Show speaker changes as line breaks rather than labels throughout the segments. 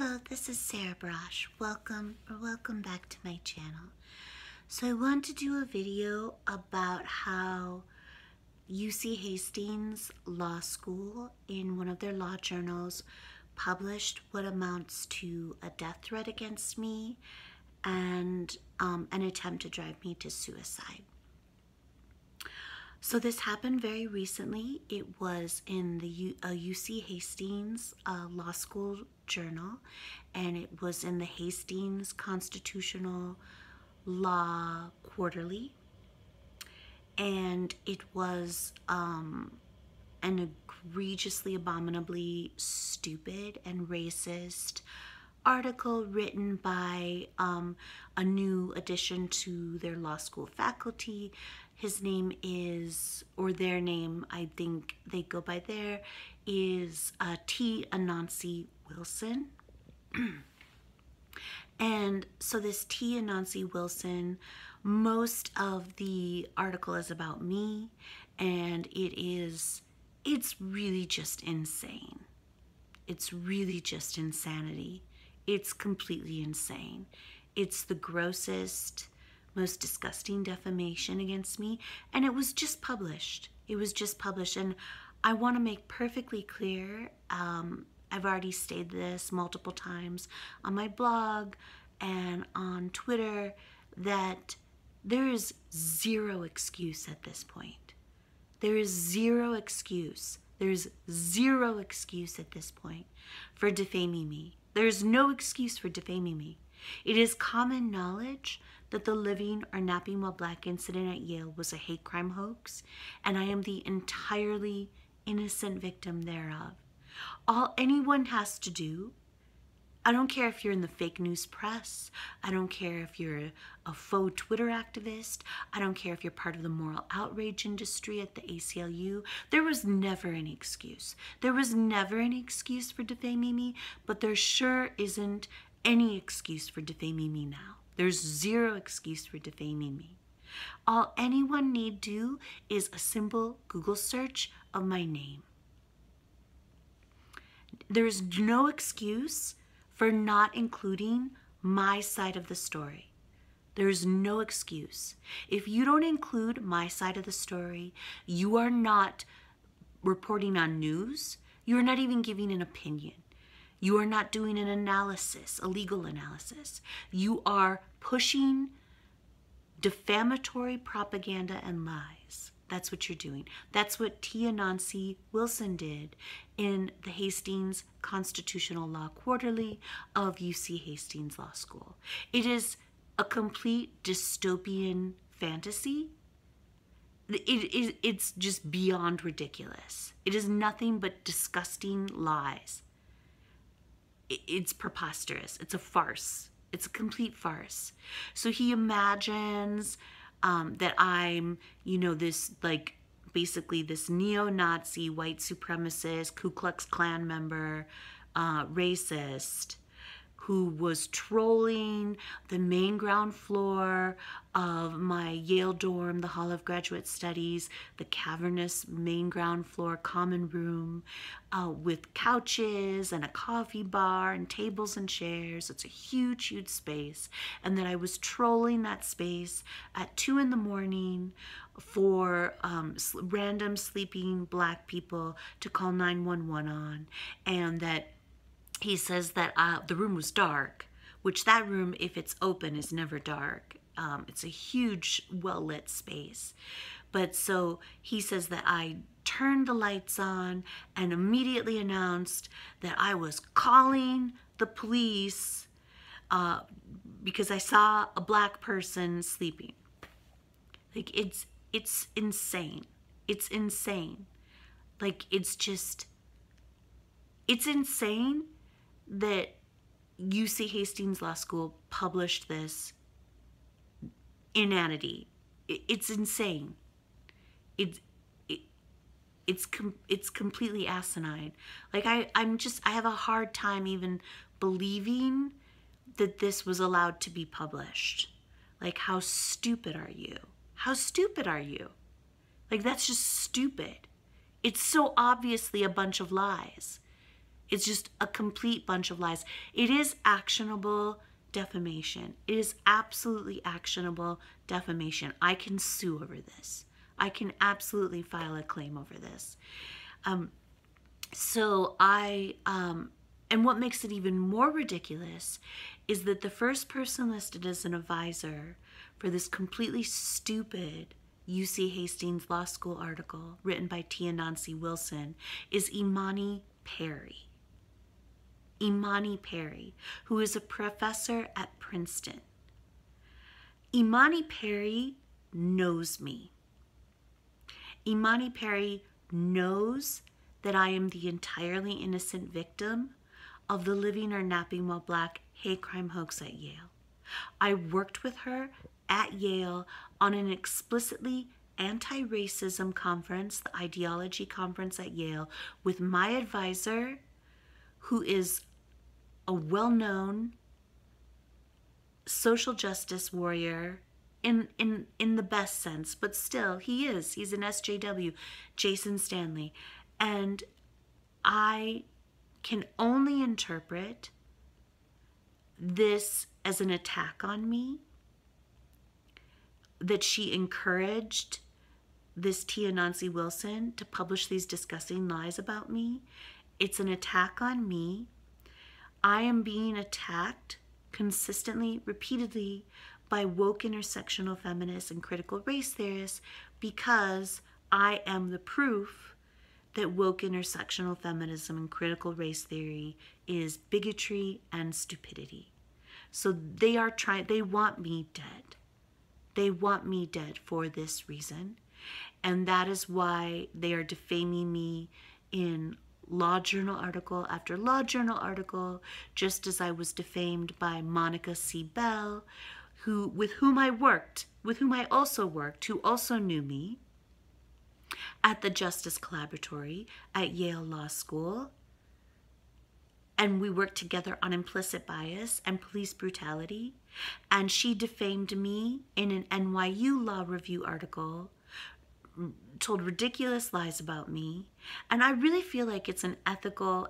Hello, this is Sarah Braasch. Welcome back to my channel. So I want to do a video about how UC Hastings Law School in one of their law journals published what amounts to a death threat against me and an attempt to drive me to suicide. So this happened very recently. It was in the UC Hastings Law School Journal, and it was in the Hastings Constitutional Law Quarterly, and it was an egregiously, abominably stupid and racist article written by a new addition to their law school faculty. His name is, or their name, I think they go by there, is T. Anansi Wilson. And so this T. Anansi Wilson, most of the article is about me, and it's really just insane. It's really just insanity. It's completely insane. It's the grossest, most disgusting defamation against me, and it was just published. It was just published, and I want to make perfectly clear, I've already stated this multiple times on my blog and on Twitter, that there is zero excuse at this point. There is zero excuse. There's zero excuse at this point for defaming me. There's no excuse for defaming me. It is common knowledge that the Living or Napping While Black incident at Yale was a hate crime hoax, and I am the entirely innocent victim thereof. All anyone has to do, I don't care if you're in the fake news press, I don't care if you're a faux Twitter activist, I don't care if you're part of the moral outrage industry at the ACLU, there was never any excuse. There was never any excuse for defaming me, but there sure isn't any excuse for defaming me now. There's zero excuse for defaming me. All anyone need do is a simple Google search of my name. There's no excuse for not including my side of the story. There's no excuse. If you don't include my side of the story, you are not reporting on news. You're not even giving an opinion. You are not doing an analysis, a legal analysis. You are pushing defamatory propaganda and lies. That's what you're doing. That's what T. Anansi Wilson did in the Hastings Constitutional Law Quarterly of UC Hastings Law School. It is a complete dystopian fantasy. It's just beyond ridiculous. It is nothing but disgusting lies. It's preposterous. It's a farce. It's a complete farce. So he imagines that I'm, this, basically this neo-Nazi, white supremacist, Ku Klux Klan member, racist, who was trolling the main ground floor of my Yale dorm, the Hall of Graduate Studies, the cavernous main ground floor common room with couches and a coffee bar and tables and chairs. It's a huge, huge space. And that I was trolling that space at 2 in the morning for random sleeping black people to call 911 on. And that he says that the room was dark, which that room, if it's open, is never dark. It's a huge, well-lit space. But so he says that I turned the lights on and immediately announced that I was calling the police because I saw a black person sleeping. Like, it's insane. It's insane. Like, it's insane that UC Hastings Law School published this inanity. It's insane. It's completely asinine. Like, I have a hard time even believing that this was allowed to be published. Like, how stupid are you? How stupid are you? Like, that's just stupid. It's so obviously a bunch of lies. It's just a complete bunch of lies. It is actionable defamation. It is absolutely actionable defamation. I can sue over this. I can absolutely file a claim over this. And what makes it even more ridiculous is that the first person listed as an advisor for this completely stupid UC Hastings Law School article written by Tia Nancy Wilson is Imani Perry. Imani Perry, who is a professor at Princeton. Imani Perry knows me. Imani Perry knows that I am the entirely innocent victim of the living or napping while black hate crime hoax at Yale. I worked with her at Yale on an explicitly anti-racism conference, the ideology conference at Yale, with my advisor, who is a well-known social justice warrior in the best sense, but still he's an SJW, Jason Stanley. And I can only interpret this as an attack on me, that she encouraged this Tia Nancy Wilson to publish these disgusting lies about me. It's an attack on me. I am being attacked consistently, repeatedly, by woke intersectional feminists and critical race theorists because I am the proof that woke intersectional feminism and critical race theory is bigotry and stupidity. So they want me dead. They want me dead for this reason. And that is why they are defaming me in law journal article after law journal article, just as I was defamed by Monica C. Bell, with whom I also worked, who also knew me at the Justice Collaboratory at Yale Law School. And we worked together on implicit bias and police brutality. And she defamed me in an NYU Law Review article, told ridiculous lies about me. And I really feel like it's an ethical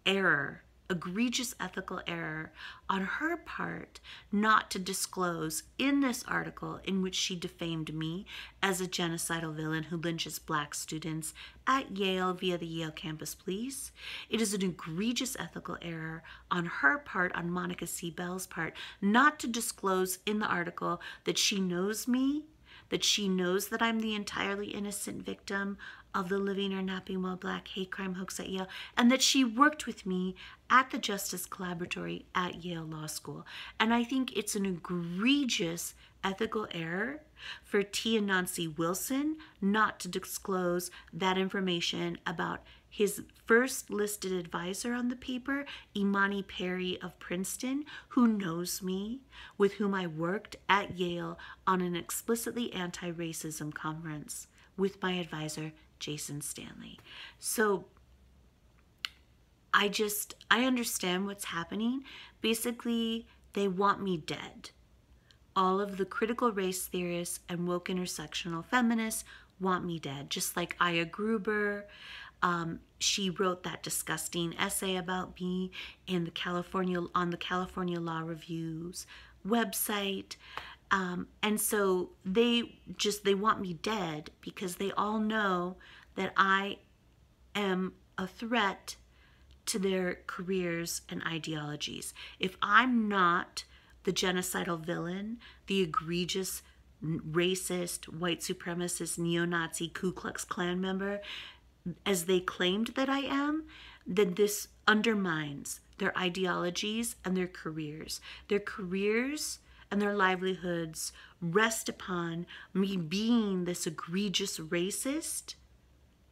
error, egregious ethical error on her part not to disclose in this article in which she defamed me as a genocidal villain who lynches black students at Yale via the Yale campus police. It is an egregious ethical error on her part, on Monica C. Bell's part, not to disclose in the article that she knows me, that she knows that I'm the entirely innocent victim of the living or napping while black hate crime hoax at Yale, and that she worked with me at the Justice Collaboratory at Yale Law School. And I think it's an egregious ethical error for Tia Nancy Wilson not to disclose that information about his first listed advisor on the paper, Imani Perry of Princeton, who knows me, with whom I worked at Yale on an explicitly anti-racism conference with my advisor, Jason Stanley. So I understand what's happening. Basically, they want me dead. All of the critical race theorists and woke intersectional feminists want me dead, just like Aya Gruber. She wrote that disgusting essay about me on the California Law Review's website. And so they want me dead because they all know that I am a threat to their careers and ideologies. If I'm not the genocidal villain, the egregious racist, white supremacist, neo-Nazi Ku Klux Klan member, as they claimed that I am, then this undermines their ideologies and their careers. Their careers and their livelihoods rest upon me being this egregious racist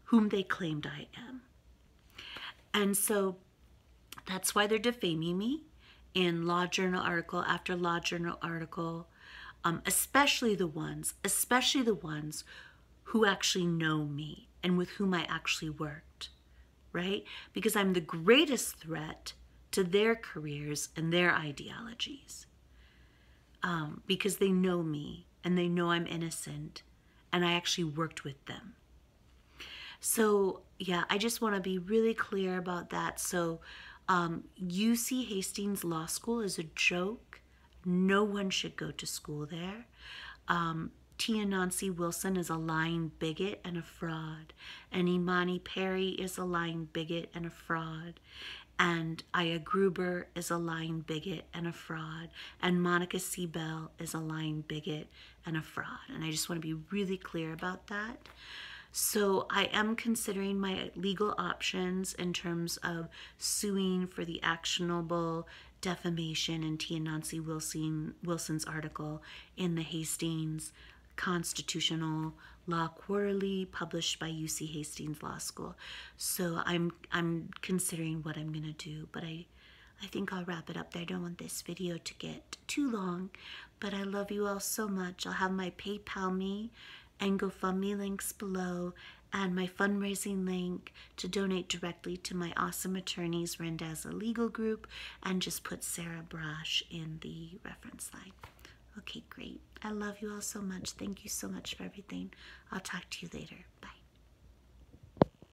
whom they claimed I am. And so that's why they're defaming me in law journal article after law journal article, especially the ones who actually know me and with whom I actually worked, right? Because I'm the greatest threat to their careers and their ideologies. Because they know me and they know I'm innocent and I actually worked with them. So, Yeah, I just want to be really clear about that. So, UC Hastings Law School is a joke. No one should go to school there. Tia Nancy Wilson is a lying bigot and a fraud. And Imani Perry is a lying bigot and a fraud. And Aya Gruber is a lying bigot and a fraud. And Monica Seabell is a lying bigot and a fraud. And I just want to be really clear about that. So I am considering my legal options in terms of suing for the actionable defamation in Tia Nancy Wilson's article in the Hastings Constitutional Law Quarterly, published by UC Hastings Law School. So I'm considering what I'm gonna do, but I think I'll wrap it up there. I don't want this video to get too long, but I love you all so much. I'll have my PayPal me and GoFundMe links below, and my fundraising link to donate directly to my awesome attorneys, Randazza Legal Group, and just put Sarah Braasch in the reference line. Okay, great. I love you all so much. Thank you so much for everything. I'll talk to you later. Bye.